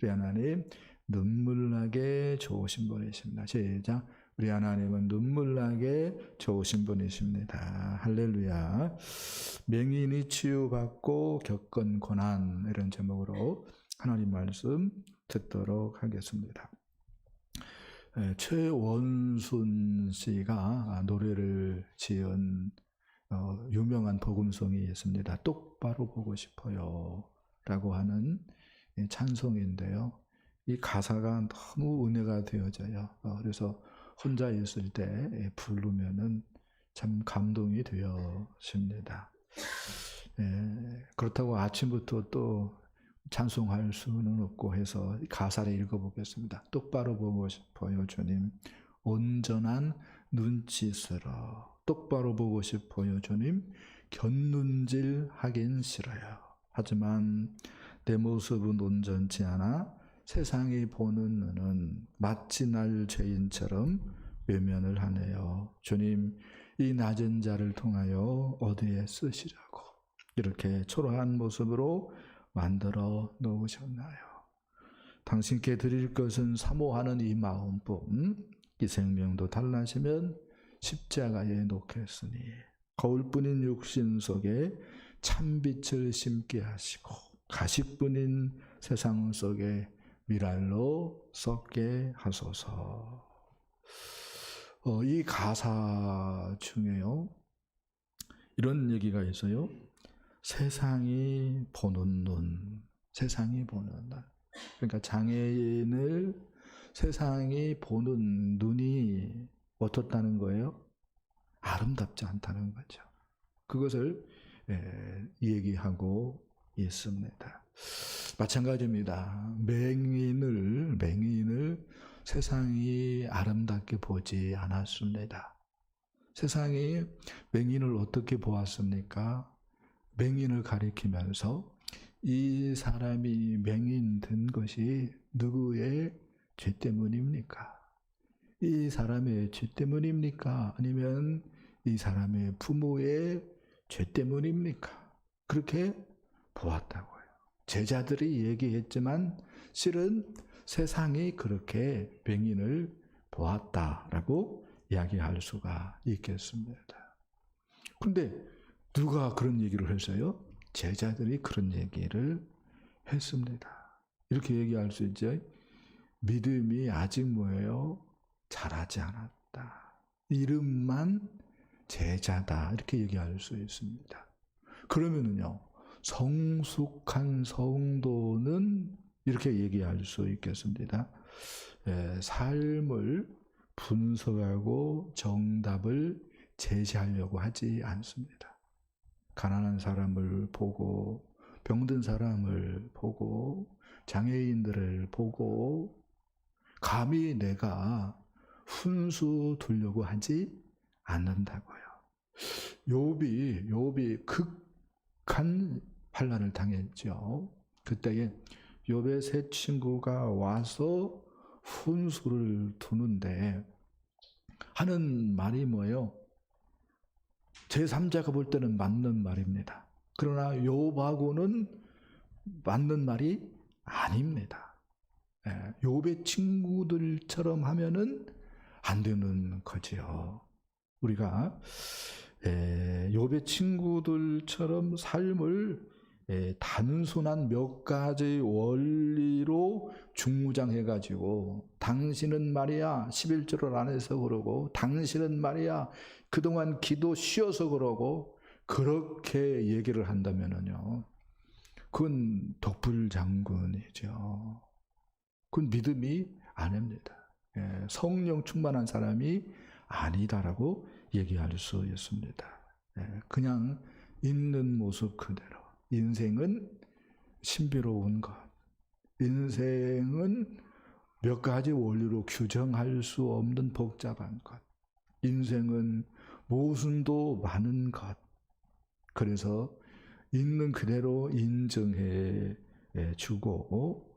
우리 하나님 눈물 나게 좋으신 분이십니다. 시작. 우리 하나님은 눈물 나게 좋으신 분이십니다. 할렐루야. 맹인이 치유받고 겪은 고난, 이런 제목으로 하나님 말씀 듣도록 하겠습니다. 최원순 씨가 노래를 지은 유명한 복음송이 있습니다. 똑바로 보고 싶어요 라고 하는 찬송인데요. 이 가사가 너무 은혜가 되어져요. 그래서 혼자 있을 때 부르면은 참 감동이 되어집니다. 그렇다고 아침부터 또 찬송할 수는 없고 해서 가사를 읽어보겠습니다. 똑바로 보고 싶어요, 주님. 온전한 눈짓으로. 똑바로 보고 싶어요, 주님. 곁눈질 하긴 싫어요. 하지만 내 모습은 온전치 않아 세상이 보는 눈은 마치 날 죄인처럼 외면을 하네요. 주님, 이 낮은 자를 통하여 어디에 쓰시려고 이렇게 초라한 모습으로 만들어 놓으셨나요? 당신께 드릴 것은 사모하는 이 마음뿐. 이 생명도 달라지면 십자가에 놓겠으니 거울뿐인 육신 속에 참빛을 심게 하시고 가식뿐인 세상 속에 미랄로 썩게 하소서. 이 가사 중에요, 이런 얘기가 있어요. 세상이 보는 눈, 세상이 보는 눈. 그러니까 장애인을 세상이 보는 눈이 어떻다는 거예요? 아름답지 않다는 거죠. 그것을 얘기하고 있습니다. 마찬가지입니다. 맹인을 세상이 아름답게 보지 않았습니다. 세상이 맹인을 어떻게 보았습니까? 맹인을 가리키면서 이 사람이 맹인 된 것이 누구의 죄 때문입니까? 이 사람의 죄 때문입니까? 아니면 이 사람의 부모의 죄 때문입니까? 그렇게 보았다고요. 제자들이 얘기했지만 실은 세상이 그렇게 맹인을 보았다라고 이야기할 수가 있겠습니다. 그런데 누가 그런 얘기를 했어요? 제자들이 그런 얘기를 했습니다. 이렇게 얘기할 수 있죠. 믿음이 아직 뭐예요? 자라지 않았다. 이름만 제자다. 이렇게 얘기할 수 있습니다. 그러면은요, 성숙한 성도는 이렇게 얘기할 수 있겠습니다. 삶을 분석하고 정답을 제시하려고 하지 않습니다. 가난한 사람을 보고, 병든 사람을 보고, 장애인들을 보고, 감히 내가 훈수 두려고 하지 않는다고요. 욥이 극한 환난을 당했죠. 그때에 욥의 세 친구가 와서 훈수를 두는데 하는 말이 뭐예요? 제3자가 볼 때는 맞는 말입니다. 그러나 욥하고는 맞는 말이 아닙니다. 욥의 친구들처럼 하면은 안 되는 거지요. 우리가 욥의 친구들처럼 삶을 단순한 몇 가지 원리로 중무장해가지고 당신은 말이야 11절을 안 해서 그러고 당신은 말이야 그동안 기도 쉬어서 그러고 그렇게 얘기를 한다면요, 그건 독불장군이죠. 그건 믿음이 아닙니다. 성령 충만한 사람이 아니다라고 얘기할 수 있습니다. 그냥 있는 모습 그대로. 인생은 신비로운 것. 인생은 몇 가지 원리로 규정할 수 없는 복잡한 것. 인생은 모순도 많은 것. 그래서 있는 그대로 인정해 주고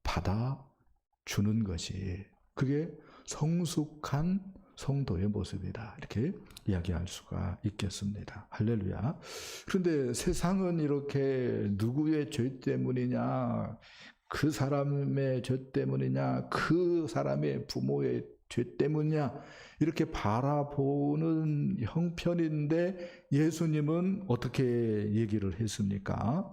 받아주는 것이, 그게 성숙한 성도의 모습이다. 이렇게 이야기할 수가 있겠습니다. 할렐루야. 그런데 세상은 이렇게 누구의 죄 때문이냐, 그 사람의 죄 때문이냐, 그 사람의 부모의 죄 때문이냐, 이렇게 바라보는 형편인데 예수님은 어떻게 얘기를 했습니까?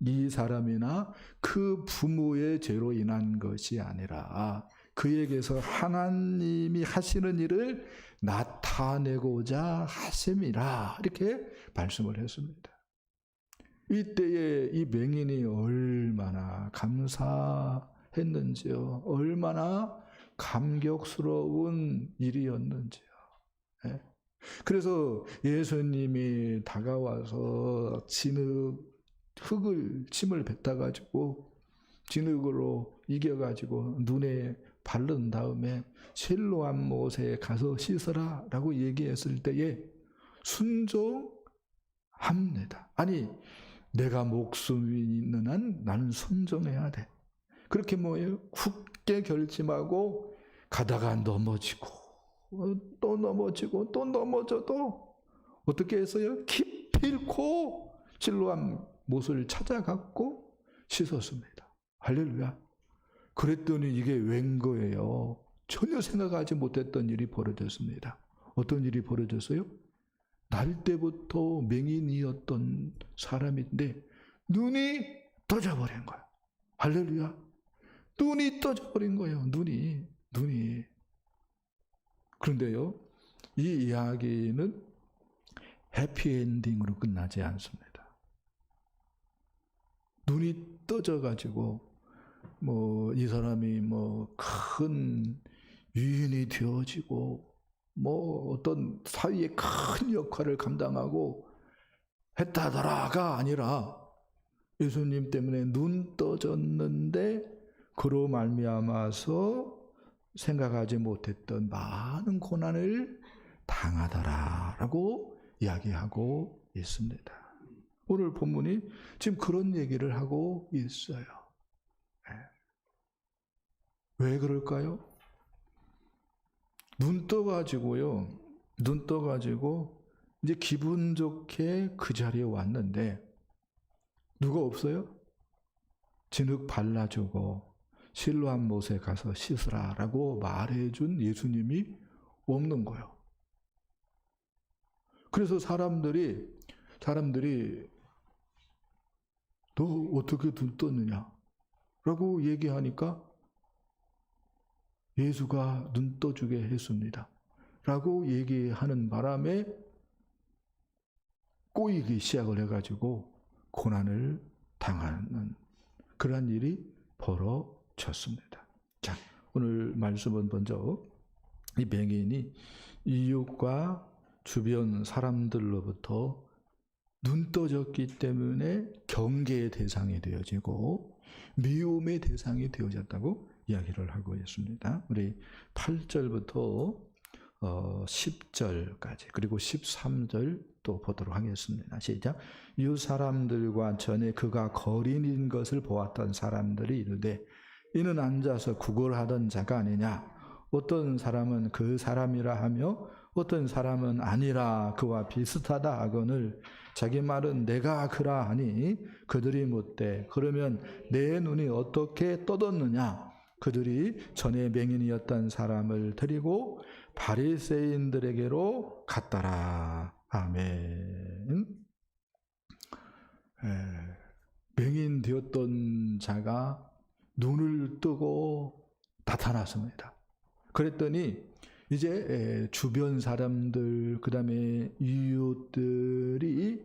이 사람이나 그 부모의 죄로 인한 것이 아니라 그에게서 하나님이 하시는 일을 나타내고자 하심이라, 이렇게 말씀을 했습니다. 이때에 이 맹인이 얼마나 감사했는지요. 얼마나 감격스러운 일이었는지요. 그래서 예수님이 다가와서 침을 뱉어가지고 진흙으로 이겨가지고 눈에 바른 다음에 실로암 못에 가서 씻어라 라고 얘기했을 때에 순종합니다. 아니, 내가 목숨이 있는 한 나는 순종해야 돼. 그렇게 뭐예요? 굳게 결심하고 가다가 넘어지고 또 넘어지고 또 넘어져도 어떻게 했어요? 기필코 실로암 못을 찾아갔고 씻었습니다. 할렐루야. 그랬더니 이게 웬 거예요? 전혀 생각하지 못했던 일이 벌어졌습니다. 어떤 일이 벌어졌어요? 날 때부터 맹인이었던 사람인데 눈이 떠져버린 거예요. 할렐루야. 눈이 떠져버린 거예요. 눈이. 그런데요, 이 이야기는 해피엔딩으로 끝나지 않습니다. 눈이 떠져가지고 이 사람이 큰 유인이 되어지고 어떤 사회의 큰 역할을 감당하고 했다더라가 아니라 예수님 때문에 눈 떠졌는데 그로 말미암아서 생각하지 못했던 많은 고난을 당하더라라고 이야기하고 있습니다. 오늘 본문이 지금 그런 얘기를 하고 있어요. 왜 그럴까요? 눈 떠가지고 이제 기분 좋게 그 자리에 왔는데 누가 없어요? 진흙 발라주고 실로암 못에 가서 씻으라라고 말해준 예수님이 없는 거예요. 그래서 사람들이 너 어떻게 눈 떴느냐? 라고 얘기하니까 예수가 눈 떠주게 했습니다. 라고 얘기하는 바람에 꼬이기 시작을 해가지고 고난을 당하는 그러한 일이 벌어졌습니다. 자, 오늘 말씀은 먼저 이 맹인이 이웃과 주변 사람들로부터 눈 떠졌기 때문에 경계의 대상이 되어지고 미움의 대상이 되어졌다고 이야기를 하고 있습니다. 우리 8절부터 10절까지 그리고 13절 또 보도록 하겠습니다. 시작. 이 사람들과 전에 그가 거린인 것을 보았던 사람들이 이르되 이는 앉아서 구걸하던 자가 아니냐. 어떤 사람은 그 사람이라 하며 어떤 사람은 아니라 그와 비슷하다 하거늘 자기 말은 내가 그라 하니 그들이 묻되 그러면 내 눈이 어떻게 떠졌느냐. 그들이 전에 맹인이었던 사람을 데리고 바리새인들에게로 갔더라. 아멘. 맹인 되었던 자가 눈을 뜨고 나타났습니다. 그랬더니 이제 주변 사람들 그다음에 이웃들이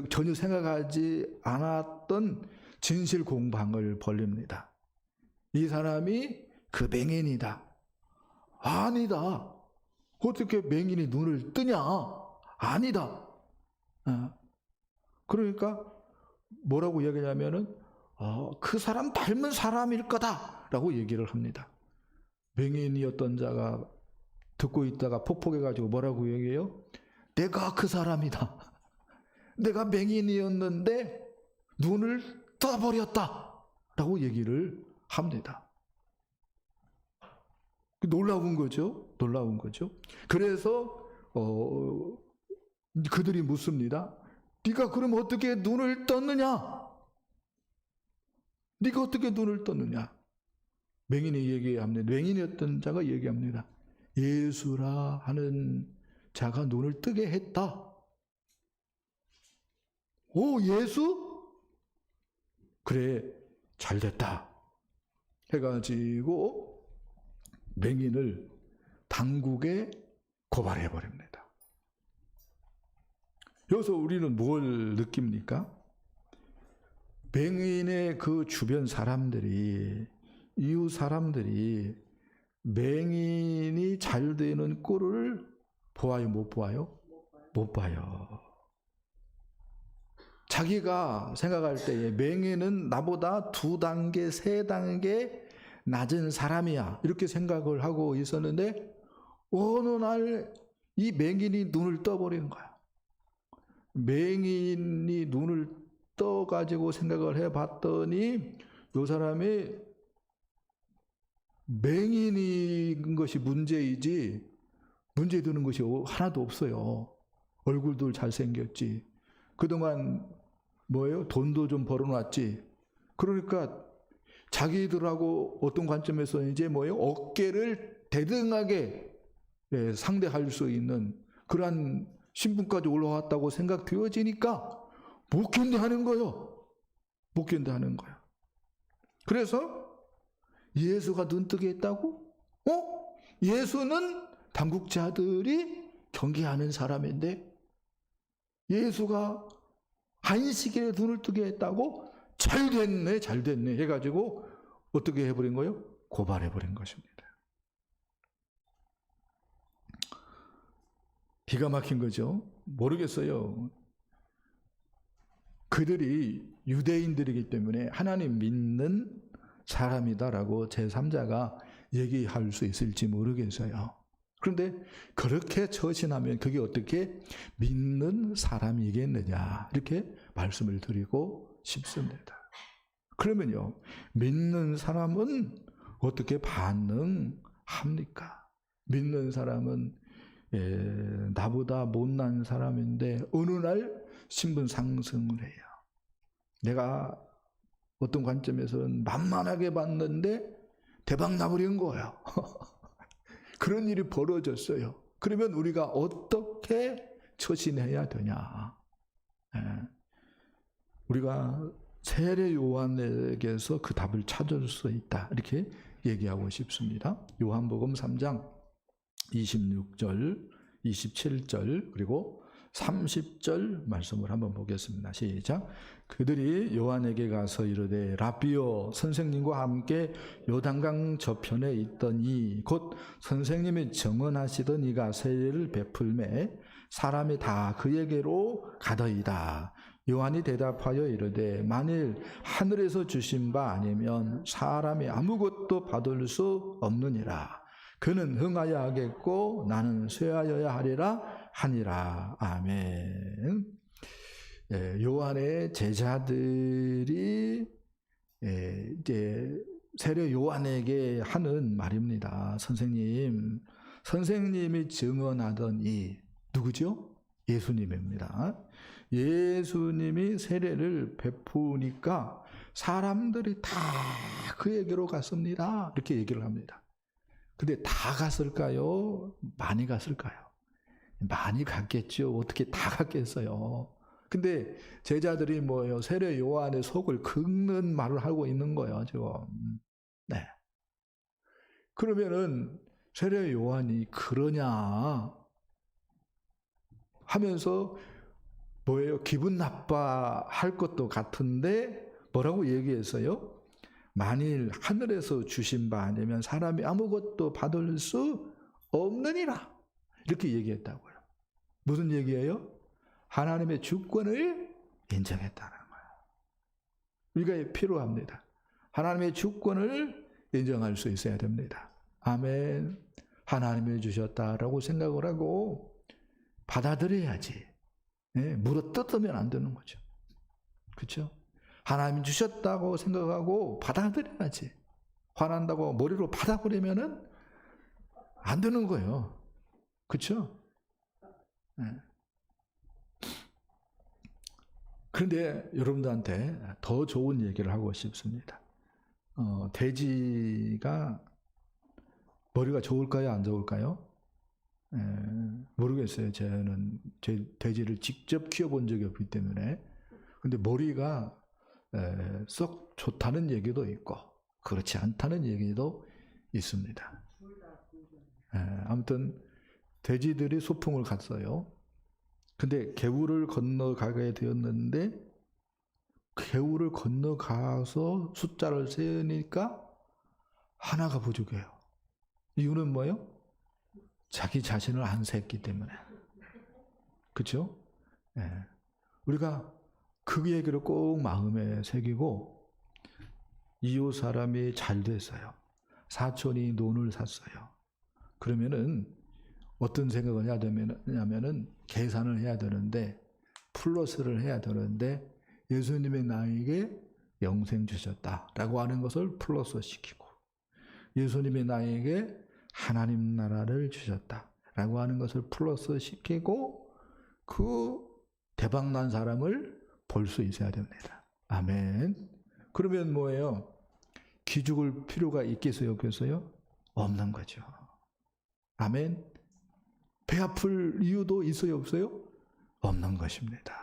전혀 생각하지 않았던 진실 공방을 벌립니다. 이 사람이 그 맹인이다. 아니다. 어떻게 맹인이 눈을 뜨냐? 아니다. 그러니까 뭐라고 이야기하냐면은 그 사람 닮은 사람일 거다라고 얘기를 합니다. 맹인이었던 자가 듣고 있다가 폭폭해가지고 뭐라고 얘기해요? 내가 그 사람이다. 내가 맹인이었는데 눈을 떠버렸다라고 얘기를 합니다. 놀라운 거죠. 그래서 그들이 묻습니다. 네가 그럼 어떻게 눈을 떴느냐? 네가 어떻게 눈을 떴느냐? 맹인이 얘기합니다. 맹인이었던 자가 얘기합니다. 예수라 하는 자가 눈을 뜨게 했다. 오, 예수? 그래, 잘 됐다. 해가지고 맹인을 당국에 고발해 버립니다. 여기서 우리는 뭘 느낍니까? 맹인의 그 주변 사람들이, 이웃 사람들이 맹인이 잘 되는 꼴을 보아요, 못 보아요? 못 봐요. 자기가 생각할 때에 맹인은 나보다 2단계, 3단계 낮은 사람이야, 이렇게 생각을 하고 있었는데 어느 날 이 맹인이 눈을 떠버린 거야. 맹인이 눈을 떠가지고 생각을 해봤더니 이 사람이 맹인인 것이 문제이지 문제 되는 것이 하나도 없어요. 얼굴도 잘생겼지. 그동안 뭐예요? 돈도 좀 벌어놨지. 그러니까 자기들하고 어떤 관점에서 이제 뭐예요? 어깨를 대등하게 상대할 수 있는 그러한 신분까지 올라왔다고 생각되어지니까 못 견뎌하는 거예요. 못 견뎌하는 거예요. 그래서 예수가 눈뜨게 했다고? 예수는 당국자들이 경계하는 사람인데 예수가 안식일에 눈을 뜨게 했다고? 잘 됐네 해가지고 어떻게 해버린 거예요? 고발해버린 것입니다. 기가 막힌 거죠. 모르겠어요. 그들이 유대인들이기 때문에 하나님 믿는 사람이다라고 제3자가 얘기할 수 있을지 모르겠어요. 그런데 그렇게 처신하면 그게 어떻게 믿는 사람이겠느냐 이렇게 말씀을 드리고 싶습니다. 그러면요, 믿는 사람은 어떻게 반응합니까? 믿는 사람은 나보다 못난 사람인데 어느 날 신분 상승을 해요. 내가 어떤 관점에서는 만만하게 봤는데 대박 나버린 거예요. 그런 일이 벌어졌어요. 그러면 우리가 어떻게 처신해야 되냐? 우리가 세례 요한에게서 그 답을 찾을 수 있다. 이렇게 얘기하고 싶습니다. 요한복음 3장 26절, 27절, 그리고 30절 말씀을 한번 보겠습니다. 시작. 그들이 요한에게 가서 이르되 라비오, 선생님과 함께 요단강 저편에 있던 이 곧 선생님이 정언하시던 이가 세례를 베풀매 사람이 다 그에게로 가더이다. 요한이 대답하여 이르되 만일 하늘에서 주신 바 아니면 사람이 아무것도 받을 수 없느니라. 그는 흥하여 하겠고 나는 쇠하여야 하리라 하니라. 아멘. 요한의 제자들이 이제 세례 요한에게 하는 말입니다. 선생님이 증언하던 이 누구죠? 예수님입니다. 예수님이 세례를 베푸니까 사람들이 다 그에게로 갔습니다. 이렇게 얘기를 합니다. 근데 다 갔을까요? 많이 갔을까요? 많이 갔겠죠. 어떻게 다 갔겠어요? 근데 제자들이 뭐예요? 세례 요한의 속을 긁는 말을 하고 있는 거예요, 지금. 네. 그러면은 세례 요한이 그러냐 하면서 뭐예요? 기분 나빠할 것도 같은데 뭐라고 얘기했어요? 만일 하늘에서 주신 바 아니면 사람이 아무것도 받을 수 없느니라. 이렇게 얘기했다고요. 무슨 얘기예요? 하나님의 주권을 인정했다는 거예요. 우리가 필요합니다. 하나님의 주권을 인정할 수 있어야 됩니다. 아멘. 하나님이 주셨다라고 생각을 하고 받아들여야지. 물어 뜯으면 안 되는 거죠. 그렇죠? 하나님이 주셨다고 생각하고 받아들여야지. 화난다고 머리로 받아버리면은 안 되는 거예요. 그렇죠? 그런데 여러분들한테 더 좋은 얘기를 하고 싶습니다. 돼지가 머리가 좋을까요? 안 좋을까요? 모르겠어요. 저는 돼지를 직접 키워본 적이 없기 때문에. 근데 머리가 썩 좋다는 얘기도 있고 그렇지 않다는 얘기도 있습니다. 아무튼 돼지들이 소풍을 갔어요. 근데 개울을 건너가게 되었는데 개울을 건너가서 숫자를 세니까 하나가 부족해요. 이유는 뭐예요? 자기 자신을 안 셌기 때문에. 그렇죠? 우리가 그 얘기를 꼭 마음에 새기고 이웃 사람이 잘 됐어요. 사촌이 논을 샀어요. 그러면은 어떤 생각을 해야 되냐면은 계산을 해야 되는데 플러스를 해야 되는데 예수님이 나에게 영생 주셨다라고 하는 것을 플러스 시키고 예수님이 나에게 하나님 나라를 주셨다라고 하는 것을 플러스 시키고 그 대박난 사람을 볼 수 있어야 됩니다. 아멘. 그러면 뭐예요? 기죽을 필요가 있겠어요? 없겠어요? 없는 거죠. 아멘. 배 아플 이유도 있어요? 없어요? 없는 것입니다.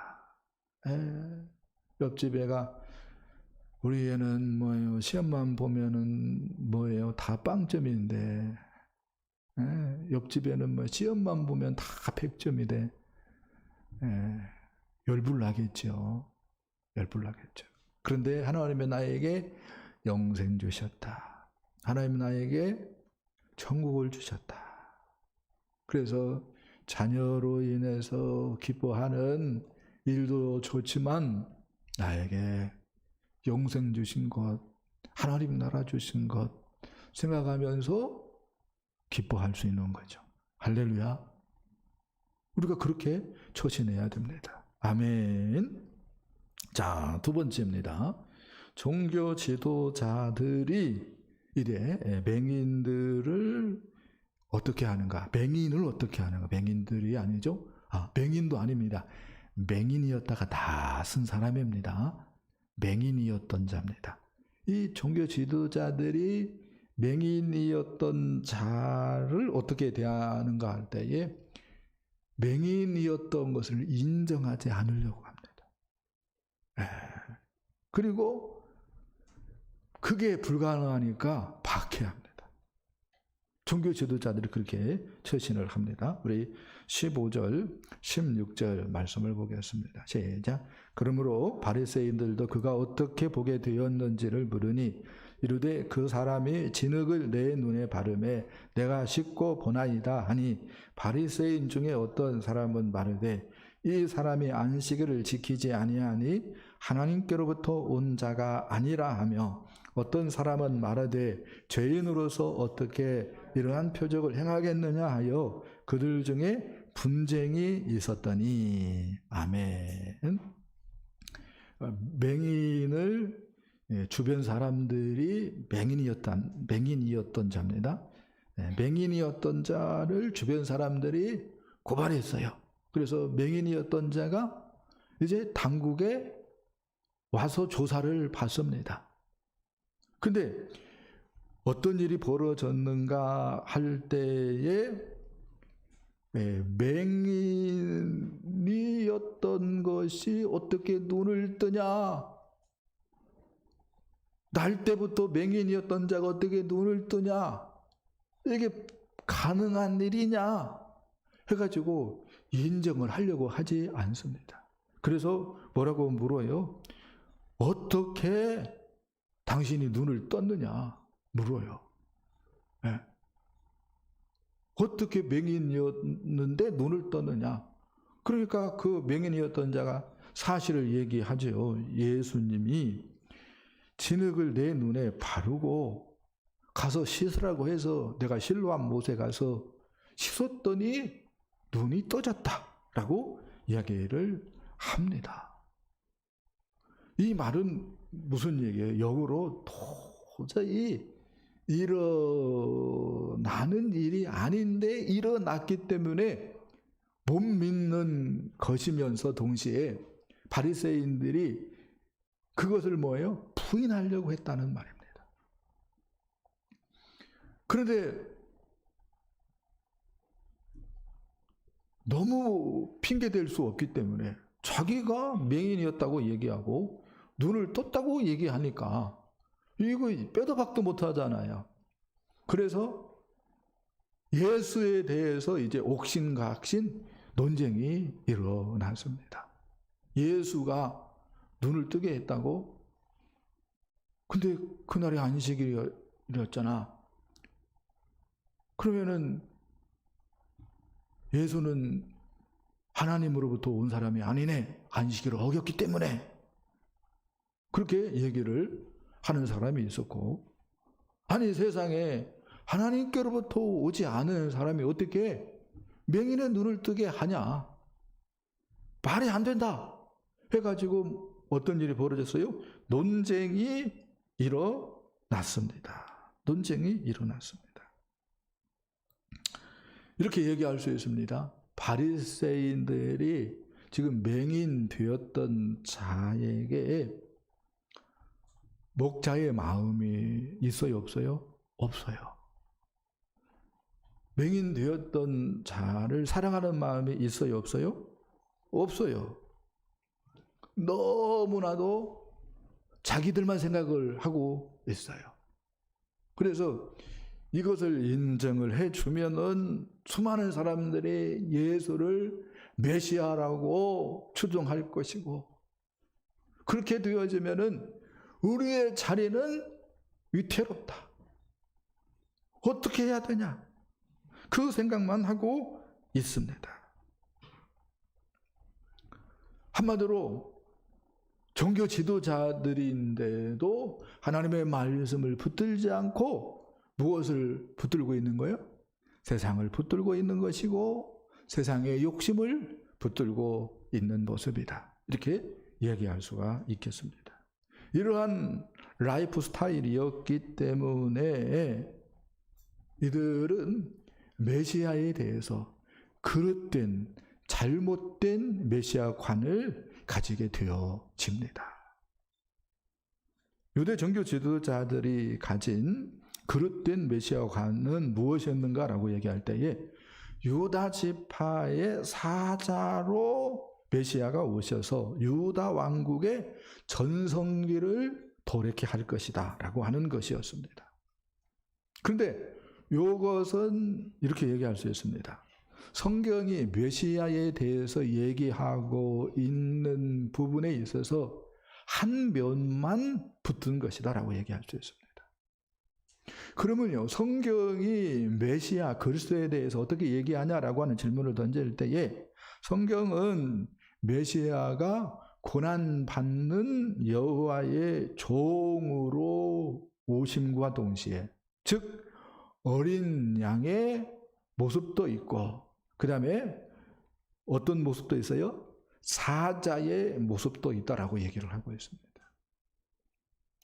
옆집 애가 우리 애는 뭐예요? 시험만 보면은 뭐예요? 다 빵점인데 옆집 애는 뭐 시험만 보면 다 100점이 돼. 열불나겠죠. 열불나겠죠. 그런데 하나님이 나에게 영생 주셨다. 하나님이 나에게 천국을 주셨다. 그래서 자녀로 인해서 기뻐하는 일도 좋지만 나에게 영생 주신 것, 하나님 나라 주신 것 생각하면서 기뻐할 수 있는 거죠. 할렐루야. 우리가 그렇게 처신해야 됩니다. 아멘. 자, 두 번째입니다. 종교 지도자들이 이래 맹인들을 어떻게 하는가? 맹인을 어떻게 하는가? 맹인들이 아니죠? 맹인도 아닙니다. 맹인이었다가 다 쓴 사람입니다. 맹인이었던 자입니다. 이 종교 지도자들이 맹인이었던 자를 어떻게 대하는가 할 때에 맹인이었던 것을 인정하지 않으려고 합니다. 그리고 그게 불가능하니까 박해합니다. 종교 지도자들이 그렇게 처신을 합니다. 우리 15절, 16절 말씀을 보겠습니다. 시작. 그러므로 바리새인들도 그가 어떻게 보게 되었는지를 물으니 이르되 그 사람이 진흙을 내 눈에 바르매 내가 씻고 보나이다 하니 바리새인 중에 어떤 사람은 말하되 이 사람이 안식일을 지키지 아니하니 하나님께로부터 온 자가 아니라 하며 어떤 사람은 말하되 죄인으로서 어떻게 이러한 표적을 행하겠느냐 하여 그들 중에 분쟁이 있었더니 아멘. 맹인을 주변 사람들이 맹인이었던 자입니다. 맹인이었던 자를 주변 사람들이 고발했어요. 그래서 맹인이었던 자가 이제 당국에 와서 조사를 받습니다. 근데 어떤 일이 벌어졌는가 할 때에 맹인이었던 것이 어떻게 눈을 뜨냐? 날 때부터 맹인이었던 자가 어떻게 눈을 뜨냐? 이게 가능한 일이냐? 해가지고 인정을 하려고 하지 않습니다. 그래서 뭐라고 물어요? 어떻게 당신이 눈을 떴느냐? 물어요. 네. 어떻게 맹인이었는데 눈을 떴느냐? 그러니까 그 맹인이었던 자가 사실을 얘기하죠. 예수님이 진흙을 내 눈에 바르고 가서 씻으라고 해서 내가 실로암 못에 가서 씻었더니 눈이 떠졌다라고 이야기를 합니다. 이 말은 무슨 얘기예요? 역으로 도저히 일어나는 일이 아닌데 일어났기 때문에 못 믿는 것이면서 동시에 바리새인들이 그것을 뭐예요? 부인하려고 했다는 말입니다. 그런데 너무 핑계댈 수 없기 때문에 자기가 맹인이었다고 얘기하고 눈을 떴다고 얘기하니까 이거 빼도 박도 못하잖아요. 그래서 예수에 대해서 이제 옥신각신 논쟁이 일어났습니다. 예수가 눈을 뜨게 했다고? 근데 그날이 안식일이었잖아. 그러면은 예수는 하나님으로부터 온 사람이 아니네. 안식일을 어겼기 때문에. 그렇게 얘기를 하는 사람이 있었고, 아니 세상에 하나님께로부터 오지 않은 사람이 어떻게 맹인의 눈을 뜨게 하냐? 말이 안 된다 해가지고 어떤 일이 벌어졌어요? 논쟁이 일어났습니다. 논쟁이 일어났습니다. 이렇게 얘기할 수 있습니다. 바리새인들이 지금 맹인 되었던 자에게 목자의 마음이 있어요, 없어요? 없어요. 맹인 되었던 자를 사랑하는 마음이 있어요, 없어요? 없어요. 너무나도 자기들만 생각을 하고 있어요. 그래서 이것을 인정을 해주면은 수많은 사람들이 예수를 메시아라고 추종할 것이고, 그렇게 되어지면은 우리의 자리는 위태롭다. 어떻게 해야 되냐? 그 생각만 하고 있습니다. 한마디로 종교 지도자들인데도 하나님의 말씀을 붙들지 않고 무엇을 붙들고 있는 거예요? 세상을 붙들고 있는 것이고 세상의 욕심을 붙들고 있는 모습이다. 이렇게 얘기할 수가 있겠습니다. 이러한 라이프 스타일이었기 때문에 이들은 메시아에 대해서 그릇된 잘못된 메시아관을 가지게 되어집니다. 유대 종교 지도자들이 가진 그릇된 메시아관은 무엇이었는가라고 얘기할 때에 유다 지파의 사자로 메시아가 오셔서 유다 왕국의 전성기를 도래케 할 것이다 라고 하는 것이었습니다. 그런데 이것은 이렇게 얘기할 수 있습니다. 성경이 메시아에 대해서 얘기하고 있는 부분에 있어서 한 면만 붙은 것이다 라고 얘기할 수 있습니다. 그러면요, 성경이 메시아 그리스도에 대해서 어떻게 얘기하냐라고 하는 질문을 던질 때에 성경은 메시아가 고난받는 여호와의 종으로 오심과 동시에, 즉 어린 양의 모습도 있고 그 다음에 어떤 모습도 있어요? 사자의 모습도 있다라고 얘기를 하고 있습니다.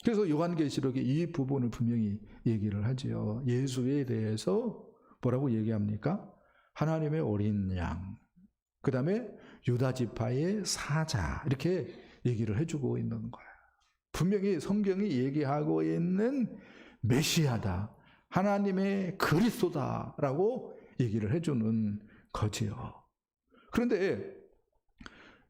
그래서 요한계시록이 이 부분을 분명히 얘기를 하지요. 예수에 대해서 뭐라고 얘기합니까? 하나님의 어린 양, 그 다음에 유다 지파의 사자, 이렇게 얘기를 해주고 있는 거예요. 분명히 성경이 얘기하고 있는 메시아다, 하나님의 그리스도다라고 얘기를 해주는 거지요. 그런데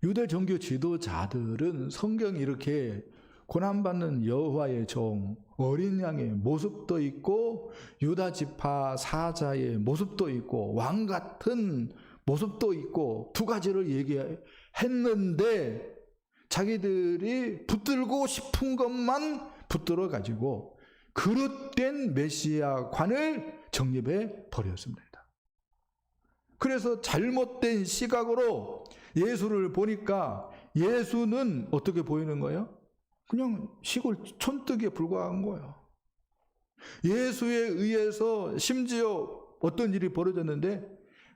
유대 종교 지도자들은 성경이 이렇게 고난받는 여호와의 종, 어린 양의 모습도 있고 유다 지파 사자의 모습도 있고 왕 같은 모습도 있고 두 가지를 얘기했는데 자기들이 붙들고 싶은 것만 붙들어 가지고 그릇된 메시아관을 정립해 버렸습니다. 그래서 잘못된 시각으로 예수를 보니까 예수는 어떻게 보이는 거예요? 그냥 시골 촌뜨기에 불과한 거예요. 예수에 의해서 심지어 어떤 일이 벌어졌는데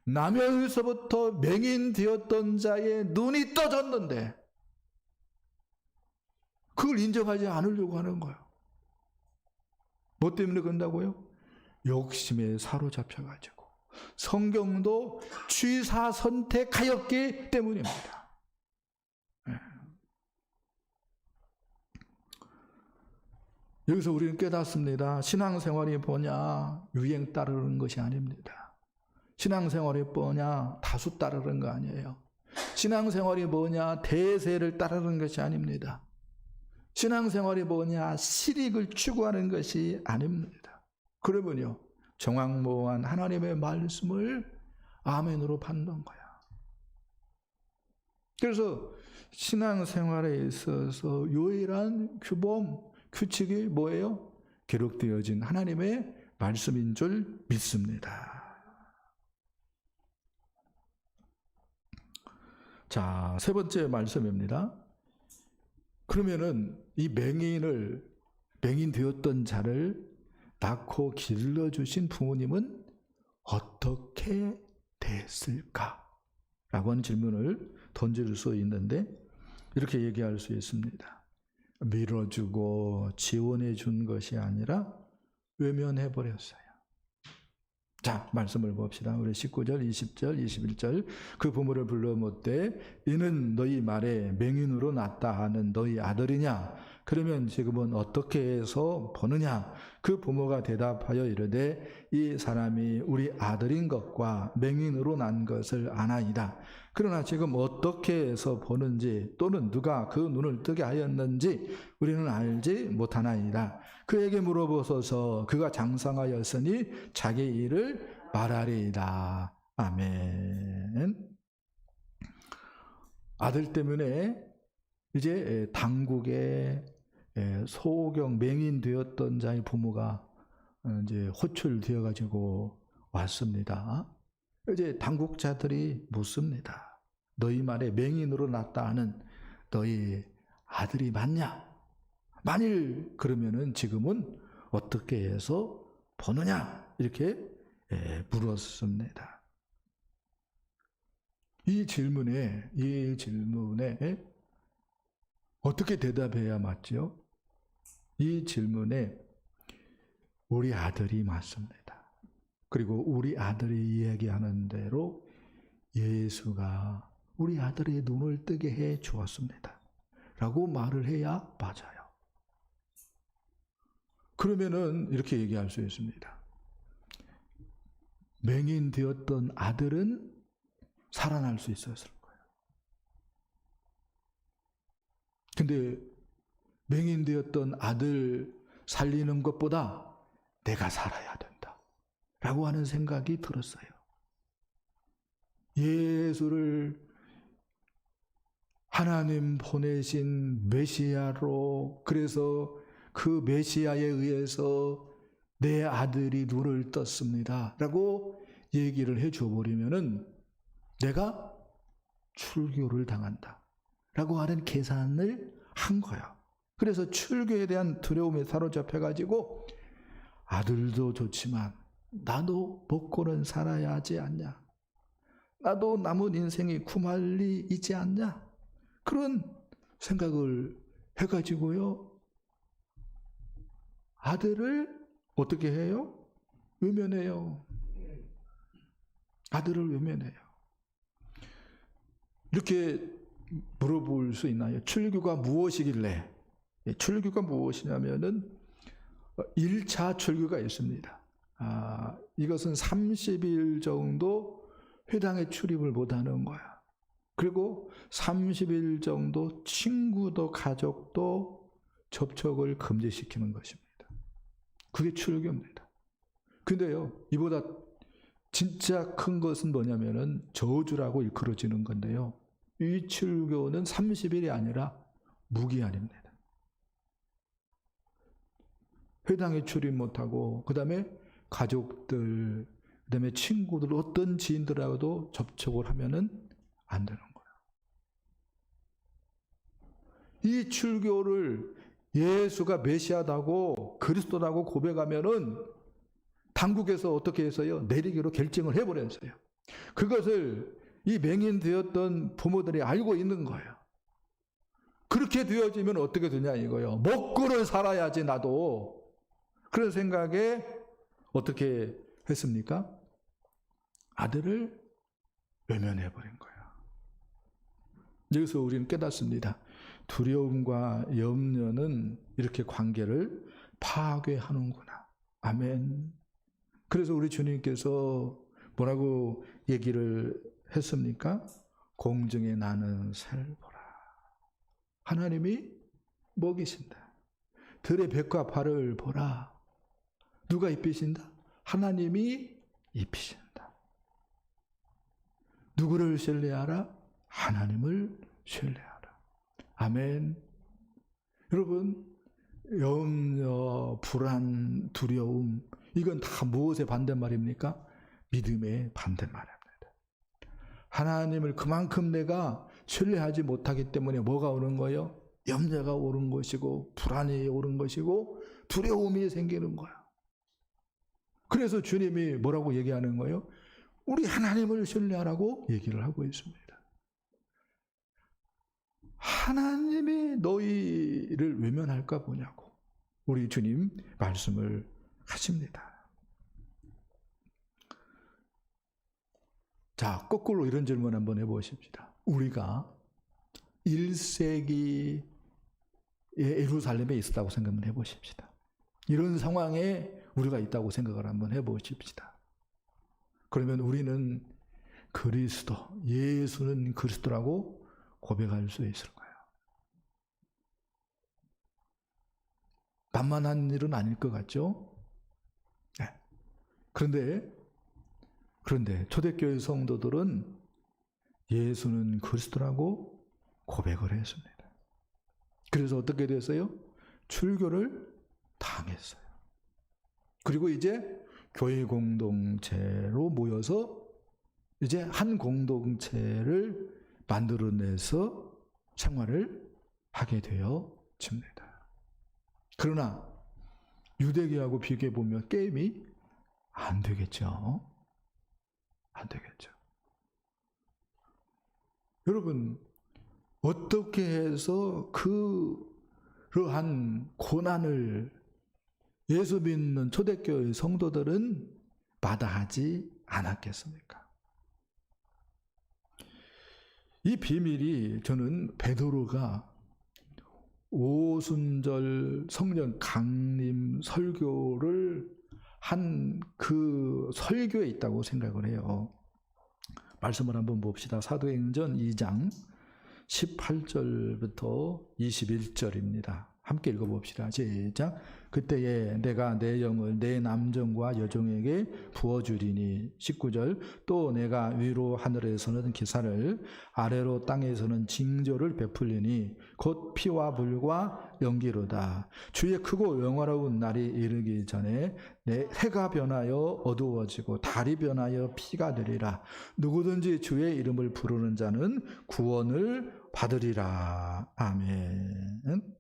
나면서부터 맹인 되었던 자의 눈이 떠졌는데 그걸 인정하지 않으려고 하는 거예요. 뭐 때문에 그런다고요? 욕심에 사로잡혀가지고 성경도 취사 선택하였기 때문입니다. 여기서 우리는 깨닫습니다. 신앙생활이 뭐냐? 유행 따르는 것이 아닙니다. 신앙생활이 뭐냐? 다수 따르는 거 아니에요. 신앙생활이 뭐냐? 대세를 따르는 것이 아닙니다. 신앙생활이 뭐냐? 실익을 추구하는 것이 아닙니다. 그러면요, 정확무한 하나님의 말씀을 아멘으로 받는 거야. 그래서 신앙생활에 있어서 유일한 규범, 규칙이 뭐예요? 기록되어진 하나님의 말씀인 줄 믿습니다. 자, 세 번째 말씀입니다. 그러면은 이 맹인 되었던 자를 낳고 길러주신 부모님은 어떻게 됐을까? 라고 하는 질문을 던질 수 있는데 이렇게 얘기할 수 있습니다. 밀어주고 지원해 준 것이 아니라 외면해 버렸어요. 자, 말씀을 봅시다. 우리 19절, 20절, 21절. 그 부모를 불러 묻되 이는 너희 말에 맹인으로 낳다 하는 너희 아들이냐? 그러면 지금은 어떻게 해서 보느냐? 그 부모가 대답하여 이르되 이 사람이 우리 아들인 것과 맹인으로 난 것을 아나이다. 그러나 지금 어떻게 해서 보는지 또는 누가 그 눈을 뜨게 하였는지 우리는 알지 못하나이다. 그에게 물어보소서. 그가 장성하였으니 자기 일을 말하리이다. 아멘. 아들 때문에 이제 당국에 소경 맹인 되었던 자의 부모가 이제 호출되어 가지고 왔습니다. 이제 당국자들이 묻습니다. 너희 말에 맹인으로 낳다 하는 너희 아들이 맞냐? 만일 그러면은 지금은 어떻게 해서 보느냐? 이렇게 물었습니다. 이 질문에 어떻게 대답해야 맞죠? 이 질문에 우리 아들이 맞습니다. 그리고 우리 아들이 이야기하는 대로 예수가 우리 아들의 눈을 뜨게 해 주었습니다. 라고 말을 해야 맞아요. 그러면은 이렇게 얘기할 수 있습니다. 맹인 되었던 아들은 살아날 수 있었을 거예요. 근데 맹인 되었던 아들 살리는 것보다 내가 살아야 된다. 라고 하는 생각이 들었어요. 예수를 하나님 보내신 메시아로, 그래서 그 메시아에 의해서 내 아들이 눈을 떴습니다. 라고 얘기를 해 줘버리면은 내가 출교를 당한다. 라고 하는 계산을 한 거야. 그래서 출교에 대한 두려움에 사로잡혀가지고 아들도 좋지만 나도 먹고는 살아야 하지 않냐. 나도 남은 인생이 구말리 있지 않냐. 그런 생각을 해가지고요. 아들을 어떻게 해요? 외면해요. 아들을 외면해요. 이렇게 물어볼 수 있나요? 출교가 무엇이길래? 출교가 무엇이냐면은 1차 출교가 있습니다. 이것은 30일 정도 회당에 출입을 못하는 거야. 그리고 30일 정도 친구도 가족도 접촉을 금지시키는 것입니다. 그게 출교입니다. 근데요, 이보다 진짜 큰 것은 뭐냐면은 저주라고 일컬어지는 건데요. 이 출교는 30일이 아니라 무기한입니다. 회당에 출입 못하고, 그 다음에 가족들, 그 다음에 친구들, 어떤 지인들하고도 접촉을 하면은 안 되는 거예요. 이 출교를 예수가 메시아다고 그리스도라고 고백하면은 당국에서 어떻게 해서요? 내리기로 결정을 해버렸어요. 그것을 이 맹인 되었던 부모들이 알고 있는 거예요. 그렇게 되어지면 어떻게 되냐 이거요. 먹고는 살아야지 나도. 그런 생각에 어떻게 했습니까? 아들을 외면해버린 거예요. 여기서 우리는 깨닫습니다. 두려움과 염려는 이렇게 관계를 파괴하는구나. 아멘. 그래서 우리 주님께서 뭐라고 얘기를 했습니까? 공중에 나는 새를 보라. 하나님이 먹이신다. 들의 백과 파를 보라. 누가 입히신다? 하나님이 입히신다. 누구를 신뢰하라? 하나님을 신뢰하라. 아멘. 여러분, 염려, 불안, 두려움, 이건 다 무엇의 반대말입니까? 믿음의 반대말입니다. 하나님을 그만큼 내가 신뢰하지 못하기 때문에 뭐가 오는 거예요? 염려가 오는 것이고, 불안이 오는 것이고, 두려움이 생기는 거야. 그래서 주님이 뭐라고 얘기하는 거예요? 우리 하나님을 신뢰하라고 얘기를 하고 있습니다. 하나님이 너희를 외면할까 보냐고 우리 주님 말씀을 하십니다. 자, 거꾸로 이런 질문 한번 해보십시다. 우리가 1세기에 예루살렘에 있었다고 생각을 해보십시다. 이런 상황에 우리가 있다고 생각을 한번 해보십시다. 그러면 우리는 그리스도, 예수는 그리스도라고 고백할 수 있을 거예요. 만만한 일은 아닐 것 같죠? 네. 그런데 초대교회 성도들은 예수는 그리스도라고 고백을 했습니다. 그래서 어떻게 됐어요? 출교를 당했어요. 그리고 이제 교회 공동체로 모여서 이제 한 공동체를 만들어내서 생활을 하게 되어집니다. 그러나 유대교하고 비교해 보면 게임이 안 되겠죠. 안 되겠죠. 여러분, 어떻게 해서 그러한 고난을 예수 믿는 초대교회 성도들은 마다하지 않았겠습니까? 이 비밀이 저는 베드로가 오순절 성령 강림 설교를 한 그 설교에 있다고 생각을 해요. 말씀을 한번 봅시다. 사도행전 2장 18절부터 21절입니다. 함께 읽어봅시다. 시작. 그때에 내가 내 영을 내 남정과 여종에게 부어주리니 19절 또 내가 위로 하늘에서는 기사를 아래로 땅에서는 징조를 베풀리니 곧 피와 불과 연기로다. 주의 크고 영화로운 날이 이르기 전에 내 해가 변하여 어두워지고 달이 변하여 피가 되리라. 누구든지 주의 이름을 부르는 자는 구원을 받으리라. 아멘.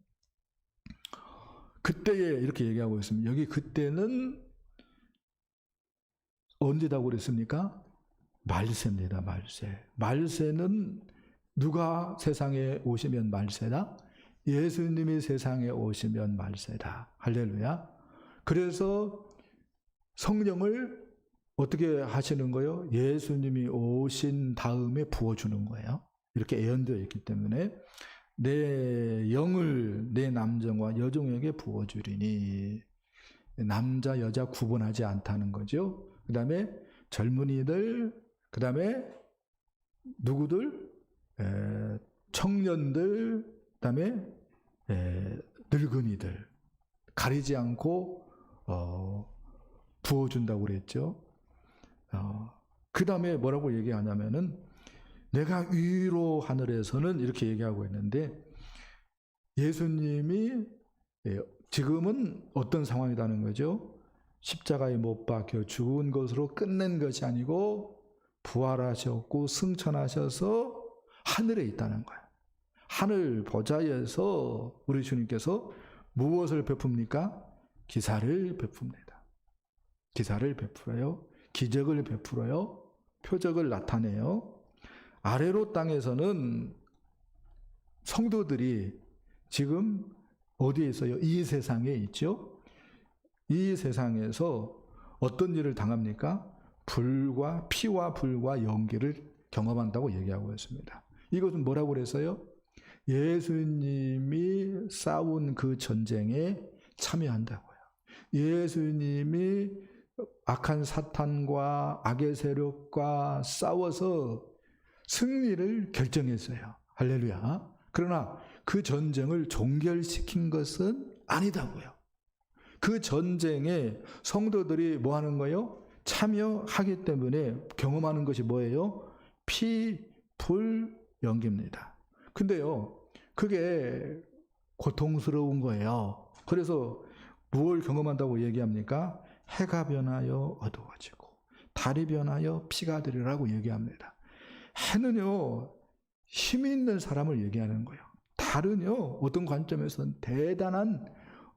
그때에 이렇게 얘기하고 있습니다. 여기 그때는 언제다고 그랬습니까? 말세입니다. 말세. 말세는 누가 세상에 오시면 말세다? 예수님이 세상에 오시면 말세다. 할렐루야. 그래서 성령을 어떻게 하시는 거예요? 예수님이 오신 다음에 부어주는 거예요. 이렇게 예언되어 있기 때문에 내 영을 내 남정과 여종에게 부어주리니 남자 여자 구분하지 않다는 거죠. 그 다음에 젊은이들, 그 다음에 누구들? 청년들, 그 다음에 늙은이들 가리지 않고 부어준다고 그랬죠. 그 다음에 뭐라고 얘기하냐면은 내가 위로 하늘에서는 이렇게 얘기하고 있는데 예수님이 지금은 어떤 상황이라는 거죠? 십자가에 못 박혀 죽은 것으로 끝낸 것이 아니고 부활하셨고 승천하셔서 하늘에 있다는 거예요. 하늘 보좌에서 우리 주님께서 무엇을 베풉니까? 기사를 베풉니다. 기사를 베풀어요. 기적을 베풀어요. 표적을 나타내요. 아래로 땅에서는 성도들이 지금 어디에 있어요? 이 세상에 있죠. 이 세상에서 어떤 일을 당합니까? 피와 불과 연기를 경험한다고 얘기하고 있습니다. 이것은 뭐라고 그랬어요? 예수님이 싸운 그 전쟁에 참여한다고요. 예수님이 악한 사탄과 악의 세력과 싸워서 승리를 결정했어요. 할렐루야. 그러나 그 전쟁을 종결시킨 것은 아니다고요. 그 전쟁에 성도들이 뭐 하는 거예요? 참여하기 때문에 경험하는 것이 뭐예요? 피, 불, 연기입니다. 근데요, 그게 고통스러운 거예요. 그래서 무엇을 경험한다고 얘기합니까? 해가 변하여 어두워지고 달이 변하여 피가 되리라고 얘기합니다. 해는요, 힘이 있는 사람을 얘기하는 거예요. 달은요, 어떤 관점에서는 대단한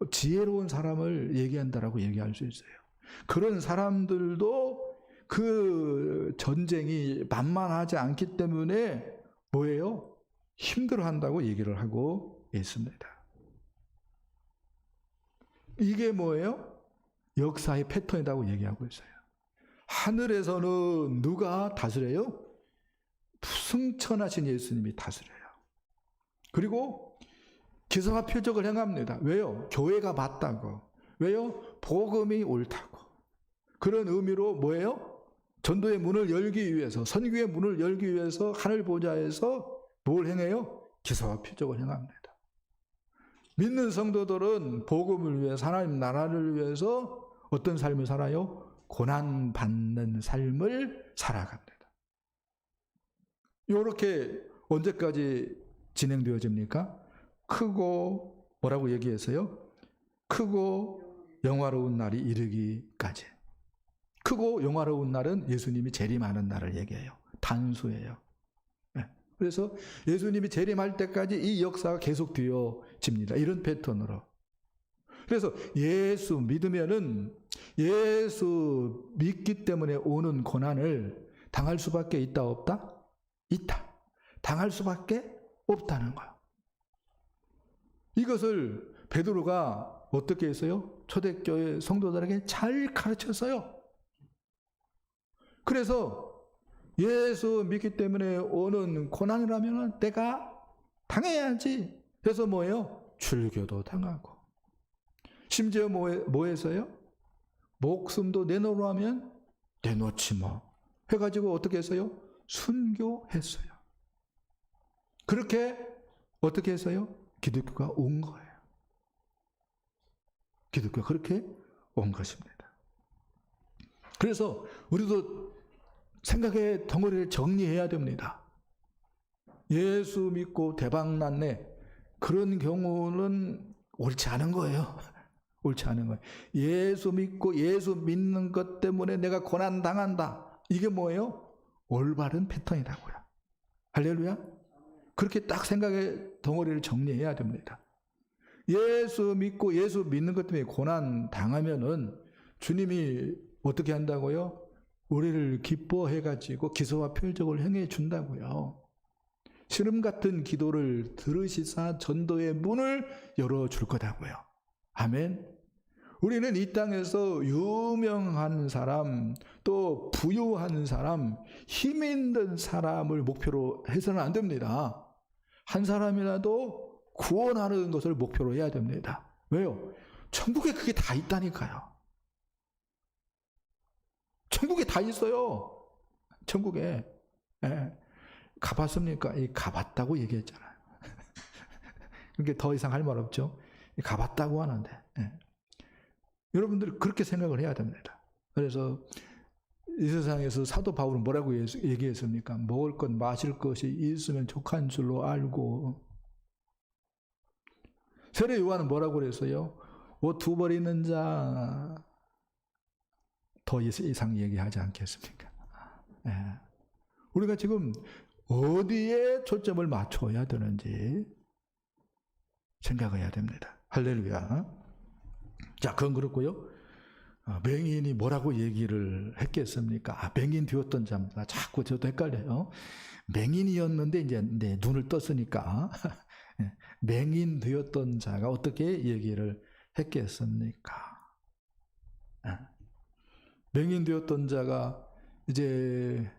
지혜로운 사람을 얘기한다라고 얘기할 수 있어요. 그런 사람들도 그 전쟁이 만만하지 않기 때문에 뭐예요? 힘들어한다고 얘기를 하고 있습니다. 이게 뭐예요? 역사의 패턴이라고 얘기하고 있어요. 하늘에서는 누가 다스려요? 승천하신 예수님이 다스려요. 그리고 기사와 표적을 행합니다. 왜요? 교회가 맞다고. 왜요? 복음이 옳다고. 그런 의미로 뭐예요? 전도의 문을 열기 위해서, 선교의 문을 열기 위해서 하늘 보좌에서 뭘 행해요? 기사와 표적을 행합니다. 믿는 성도들은 복음을 위해서, 하나님 나라를 위해서 어떤 삶을 살아요? 고난받는 삶을 살아갑니다. 이렇게 언제까지 진행되어집니까? 크고 뭐라고 얘기했어요? 크고 영화로운 날이 이르기까지. 크고 영화로운 날은 예수님이 재림하는 날을 얘기해요. 단수예요. 그래서 예수님이 재림할 때까지 이 역사가 계속 되어집니다. 이런 패턴으로. 그래서 예수 믿으면은 예수 믿기 때문에 오는 고난을 당할 수밖에 있다 없다? 있다. 당할 수밖에 없다는 거예요. 이것을 베드로가 어떻게 했어요? 초대교회 성도들에게 잘 가르쳤어요. 그래서 예수 믿기 때문에 오는 고난이라면 내가 당해야지. 그래서 뭐예요? 출교도 당하고. 심지어 뭐 했어요? 목숨도 내놓으라 하면 내놓지 뭐. 해가지고 어떻게 했어요? 순교했어요. 그렇게 어떻게 했어요? 기독교가 온 거예요. 기독교가 그렇게 온 것입니다. 그래서 우리도 생각의 덩어리를 정리해야 됩니다. 예수 믿고 대박났네. 그런 경우는 옳지 않은 거예요. 옳지 않은 거예요. 예수 믿고 예수 믿는 것 때문에 내가 고난 당한다. 이게 뭐예요? 올바른 패턴이라고요. 할렐루야. 그렇게 딱 생각의 덩어리를 정리해야 됩니다. 예수 믿고 예수 믿는 것 때문에 고난 당하면은 주님이 어떻게 한다고요? 우리를 기뻐해가지고 기사와 표적을 행해 준다고요. 시름 같은 기도를 들으시사 전도의 문을 열어줄 거다고요. 아멘. 우리는 이 땅에서 유명한 사람, 또 부유한 사람, 힘 있는 사람을 목표로 해서는 안 됩니다. 한 사람이라도 구원하는 것을 목표로 해야 됩니다. 왜요? 천국에 그게 다 있다니까요. 천국에 다 있어요. 천국에. 예. 가봤습니까? 가봤다고 얘기했잖아요. 그러니까 더 이상 할 말 없죠. 가봤다고 하는데. 예. 여러분들이 그렇게 생각을 해야 됩니다. 그래서 이 세상에서 사도 바울은 뭐라고 얘기했습니까? 먹을 것, 마실 것이 있으면 족한 줄로 알고. 세례 요한은 뭐라고 그랬어요? 옷 두 벌 있는 자 더 이상 얘기하지 않겠습니까? 예. 우리가 지금 어디에 초점을 맞춰야 되는지 생각해야 됩니다. 할렐루야. 자, 그건 그렇고요. 맹인이 뭐라고 얘기를 했겠습니까? 맹인 되었던 자입니다. 자꾸 저도 헷갈려요. 맹인이었는데 이제 눈을 떴으니까 맹인 되었던 자가 어떻게 얘기를 했겠습니까? 맹인 되었던 자가 이제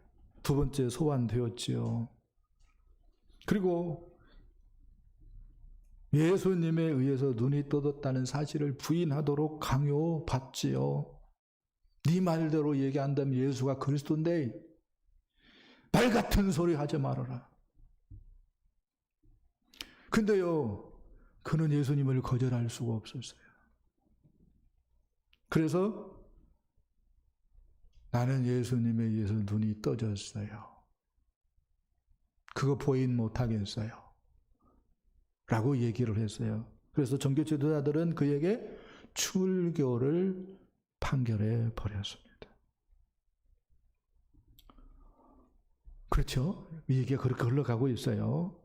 두 번째 소환되었지요. 그리고 예수님에 의해서 눈이 떠졌다는 사실을 부인하도록 강요받지요. 네 말대로 얘기한다면 예수가 그리스도인데 말 같은 소리 하지 말아라. 근데요, 그는 예수님을 거절할 수가 없었어요. 그래서 나는 예수님에 의해서 눈이 떠졌어요. 그거 부인 못하겠어요. 라고 얘기를 했어요. 그래서 종교 지도자들은 그에게 출교를 판결해 버렸습니다. 그렇죠? 이 얘기가 그렇게 흘러가고 있어요.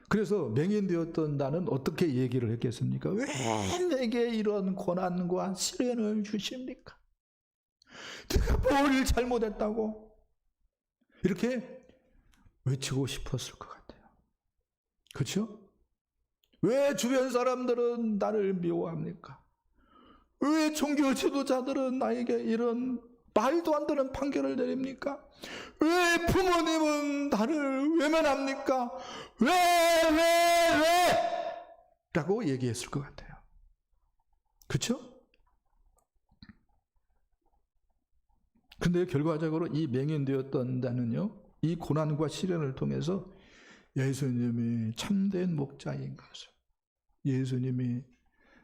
그래서 맹인되었던 나는 어떻게 얘기를 했겠습니까? 왜 내게 이런 고난과 시련을 주십니까? 내가 뭘 잘못했다고? 이렇게 외치고 싶었을 것 같아요. 그렇죠? 왜 주변 사람들은 나를 미워합니까? 왜 종교 지도자들은 나에게 이런 말도 안 되는 판결을 내립니까? 왜 부모님은 나를 외면합니까? 왜? 라고 얘기했을 것 같아요. 그렇죠? 근데 결과적으로 이 맹인되었던 자는요, 이 고난과 시련을 통해서 예수님이 참된 목자인 것을, 예수님이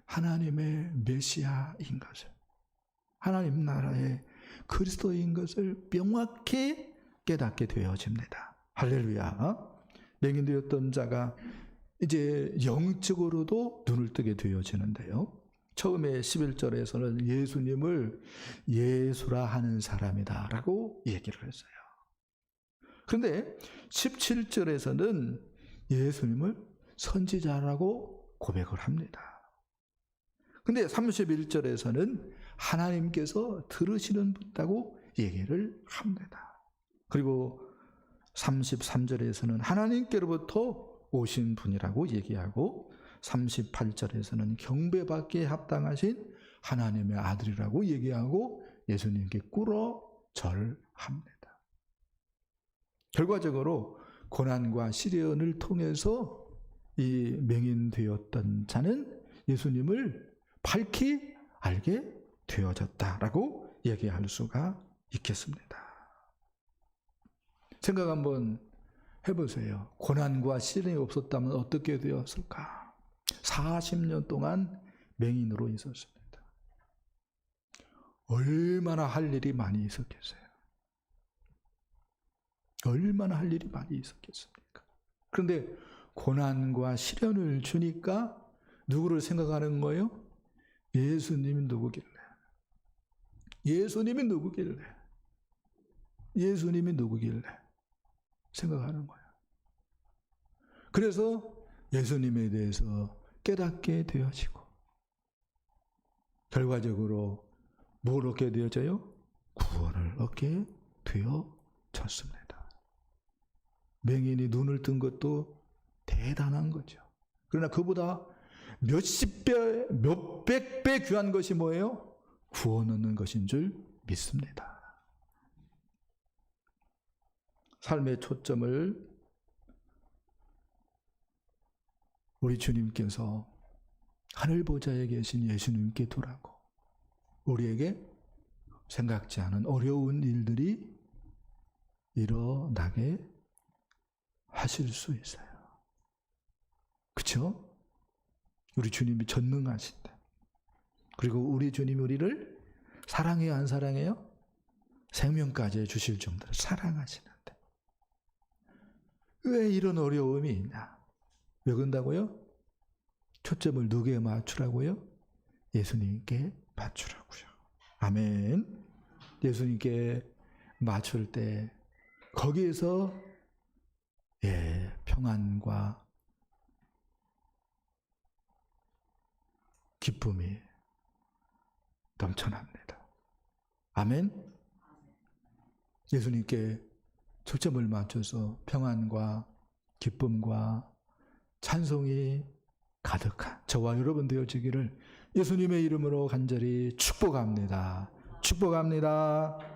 하나님의 메시아인 것을, 하나님 나라의 그리스도인 것을 명확히 깨닫게 되어집니다. 할렐루야. 맹인되었던 자가 이제 영적으로도 눈을 뜨게 되어지는데요. 처음에 11절에서는 예수님을 예수라 하는 사람이다 라고 얘기를 했어요. 그런데 17절에서는 예수님을 선지자라고 고백을 합니다. 근데 31절에서는 하나님께서 들으시는 분이라고 얘기를 합니다. 그리고 33절에서는 하나님께로부터 오신 분이라고 얘기하고 38절에서는 경배받기에 합당하신 하나님의 아들이라고 얘기하고 예수님께 꿇어 절합니다. 결과적으로 고난과 시련을 통해서 이 맹인되었던 자는 예수님을 밝히 알게 되어졌다라고 얘기할 수가 있겠습니다. 생각 한번 해보세요. 고난과 시련이 없었다면 어떻게 되었을까? 40년 동안 맹인으로 있었습니다. 얼마나 할 일이 많이 있었겠어요? 얼마나 할 일이 많이 있었겠습니까? 그런데 고난과 시련을 주니까 누구를 생각하는 거예요? 예수님이 누구길래? 예수님이 누구길래? 예수님이 누구길래? 생각하는 거예요. 그래서 예수님에 대해서 깨닫게 되어지고 결과적으로 뭘 얻게 되어져요? 구원을 얻게 되어졌습니다. 맹인이 눈을 뜬 것도 대단한 거죠. 그러나 그보다 몇십 배, 몇백 배 귀한 것이 뭐예요? 구원 얻는 것인 줄 믿습니다. 삶의 초점을 우리 주님께서 하늘 보좌에 계신 예수님께 두라고 우리에게 생각지 않은 어려운 일들이 일어나게 하실 수 있어요. 그렇죠? 우리 주님이 전능하신다. 그리고 우리 주님이 우리를 사랑해요, 안 사랑해요? 생명까지 주실 정도로 사랑하시는데 왜 이런 어려움이 있냐? 왜 그런다고요? 초점을 누구에 맞추라고요? 예수님께 맞추라고요. 아멘. 예수님께 맞출 때 거기에서 평안과 기쁨이 넘쳐납니다. 아멘. 예수님께 초점을 맞춰서 평안과 기쁨과 찬송이 가득한 저와 여러분 되어지기를 예수님의 이름으로 간절히 축복합니다. 축복합니다.